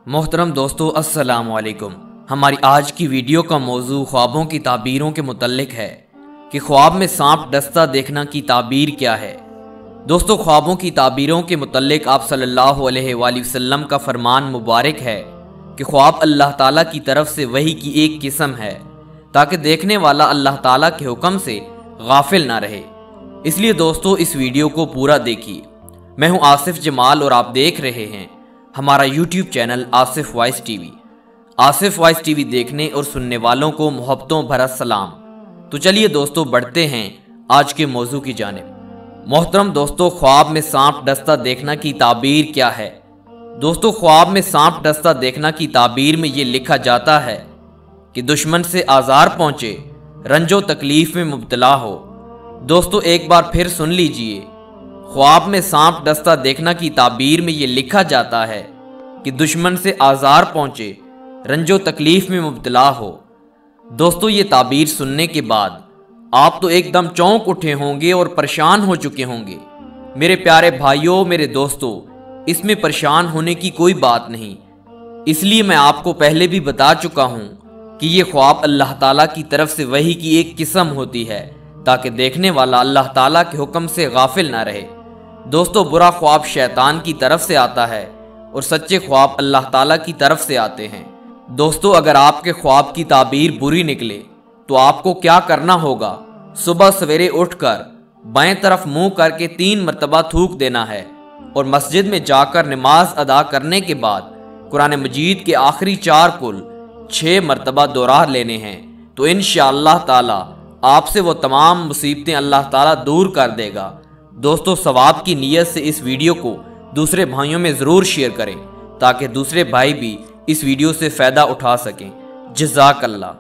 محترم دوستو السلام علیکم۔ ہماری آج کی ویڈیو کا موضوع خوابوں کی تعبیروں کے متعلق ہے کہ خواب میں سانپ ڈستا دیکھنا کی تعبیر کیا ہے۔ دوستو خوابوں کی تعبیروں کے متعلق آپ صلی اللہ علیہ وآلہ وسلم کا فرمان مبارک ہے کہ خواب اللہ تعالیٰ کی طرف سے وحی کی ایک قسم ہے تاکہ دیکھنے والا اللہ تعالیٰ کے حکم سے غافل نہ رہے۔ اس لیے دوستو اس ویڈیو کو پورا دیکھیے۔ میں ہوں آصف جمال اور آپ دیکھ رہے ہیں ہمارا YouTube channel Asif voice T وی۔ آصف وائس ٹی وی دیکھنے اور سننے والوں کو محبتوں بھرا سلام۔ تو چلیے دوستو بڑھتے ہیں آج کے موضوع کی جانب۔ محترم دوستو خواب میں سانپ ڈستا دیکھنا کی تعبیر کیا ہے؟ دوستو خواب میں سانپ ڈستا دیکھنا کی تعبیر میں یہ لکھا جاتا ہے کہ دشمن سے آزار پہنچے، رنج و تکلیف میں مبتلا ہو۔ دوستو ایک بار پھر سن لیجئے، خواب میں سانپ ڈستا دیکھنا کی تعبیر میں یہ لکھا جاتا ہے کہ دشمن سے آزار پہنچے، رنج و تکلیف میں مبتلا ہو۔ دوستو یہ تعبیر سننے کے بعد آپ تو ایک دم چونک اٹھے ہوں گے اور پریشان ہو چکے ہوں گے۔ میرے پیارے بھائیوں، میرے دوستو، اس میں پریشان ہونے کی کوئی بات نہیں، اس لیے میں آپ کو پہلے بھی بتا چکا ہوں کہ یہ خواب اللہ تعالیٰ کی طرف سے وحی کی ایک قسم ہوتی ہے تاکہ دیکھنے والا اللہ تعالیٰ کے حکم سے غافل نہ رہے۔ دوستو برا خواب شیطان کی طرف سے آتا ہے اور سچے خواب اللہ تعالیٰ کی طرف سے آتے ہیں۔ دوستو اگر آپ کے خواب کی تعبیر بری نکلے تو آپ کو کیا کرنا ہوگا؟ صبح سویرے اٹھ کر بائیں طرف منہ کر کے 3 مرتبہ تھوک دینا ہے اور مسجد میں جا کر نماز ادا کرنے کے بعد قرآن مجید کے آخری 4 کل 6 مرتبہ دوہرا لینے ہیں تو انشاءاللہ تعالیٰ آپ سے وہ تمام مصیبتیں اللہ تعالیٰ دور کر دے گا۔ دوستو ثواب کی نیت سے اس ویڈیو کو دوسرے بھائیوں میں ضرور شیئر کریں تاکہ دوسرے بھائی بھی اس ویڈیو سے فائدہ اٹھا سکیں۔ جزاک اللہ۔